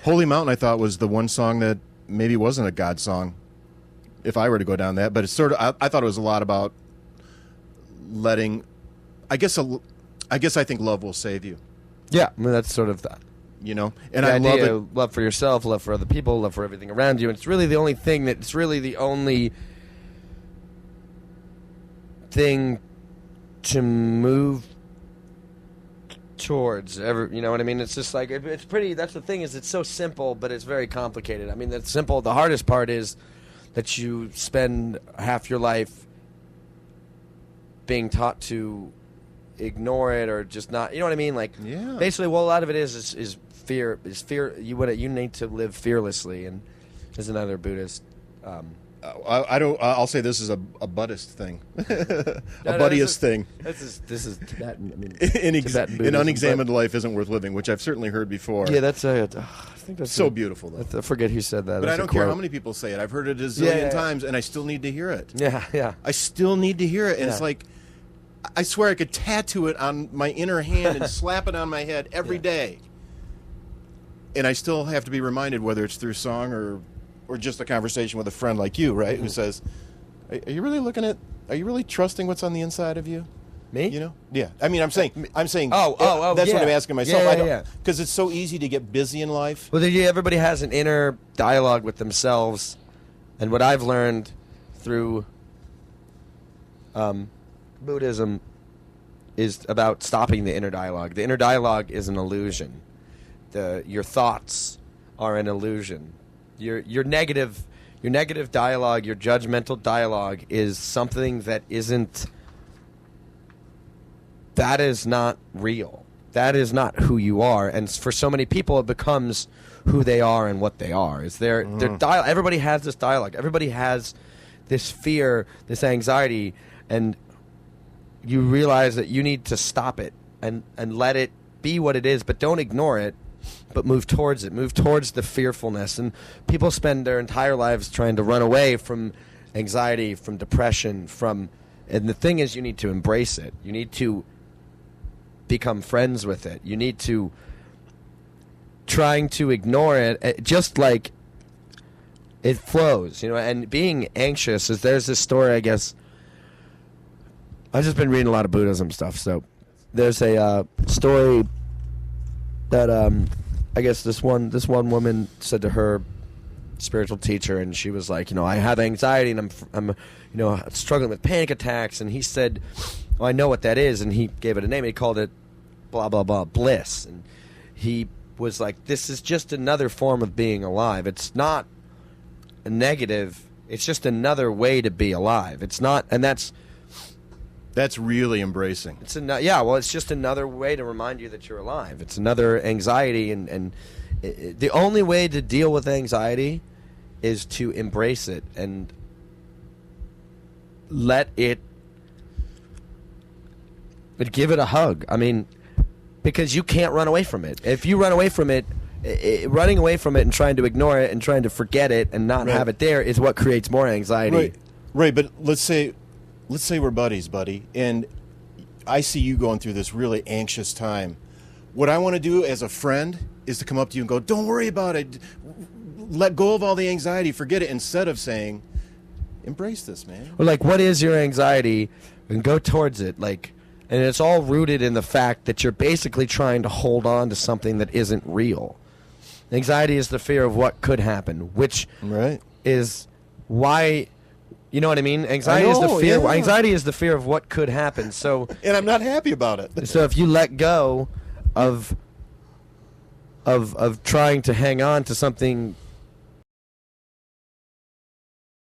Holy Mountain, I thought, was the one song that maybe wasn't a God song, if I were to go down that. But it's sort of, I thought it was a lot about letting, I guess I think love will save you. Yeah, I mean, that's sort of that. You know? And the I love idea, it. love for yourself, love for other people, love for everything around you. And it's really the only thing to move towards you know what I mean? It's just like it's pretty. That's the thing, is it's so simple, but it's very complicated. I mean, that's simple. The hardest part is that you spend half your life being taught to ignore it or just not. You know what I mean? Like, yeah. Basically, what a lot of it is fear. Is fear. You need to live fearlessly, and there's another Buddhist. I'll say this is a Buddhist thing, buddyist thing. This is Tibetan. I mean, Tibetan Buddhism, an unexamined life isn't worth living, which I've certainly heard before. Yeah, that's I think that's so beautiful, though. I forget who said that. But That's I don't care how many people say it. I've heard it a zillion times, and I still need to hear it. Yeah. I still need to hear it, and it's like, I swear I could tattoo it on my inner hand and slap it on my head every day. And I still have to be reminded, whether it's through song or just a conversation with a friend like you, right? Who says, are you really trusting what's on the inside of you? Me? You know? Yeah. I mean, I'm saying. That's yeah. what I'm asking myself. Yeah. Because it's so easy to get busy in life. Well, everybody has an inner dialogue with themselves, and what I've learned through Buddhism is about stopping the inner dialogue. The inner dialogue is an illusion. Your thoughts are an illusion. Your negative dialogue, your judgmental dialogue is something that is not real. That is not who you are. And for so many people, it becomes who they are and what they are. Is their everybody has this dialogue. Everybody has this fear, this anxiety, and you realize that you need to stop it and let it be what it is, but don't ignore it. But move towards it. Move towards the fearfulness. And people spend their entire lives trying to run away from anxiety, from depression, and the thing is, you need to embrace it. You need to become friends with it. You need to trying to ignore it, just like it flows, you know. And being anxious there's this story, I guess. I've just been reading a lot of Buddhism stuff, so there's a story that I guess this one woman said to her spiritual teacher, and she was like, I have anxiety and I'm struggling with panic attacks, and he said, I know what that is, and he gave it a name. He called it blah blah blah bliss, and he was like, this is just another form of being alive. It's not a negative. It's just another way to be alive. It's not, and that's really embracing. It's just another way to remind you that you're alive. It's another anxiety, and the only way to deal with anxiety is to embrace it and let it, but give it a hug. I mean, because you can't run away from it. If you run away from it, running away from it and trying to ignore it and trying to forget it and not have it there is what creates more anxiety. Right, but let's say we're buddies, buddy, and I see you going through this really anxious time. What I want to do as a friend is to come up to you and go, don't worry about it. Let go of all the anxiety. Forget it. Instead of saying, embrace this, man. Well, like, what is your anxiety? And go towards it. And it's all rooted in the fact that you're basically trying to hold on to something that isn't real. Anxiety is the fear of what could happen, which is why... You know what I mean? Anxiety is the fear. Yeah. Anxiety is the fear of what could happen. So, and I'm not happy about it. So if you let go of trying to hang on to something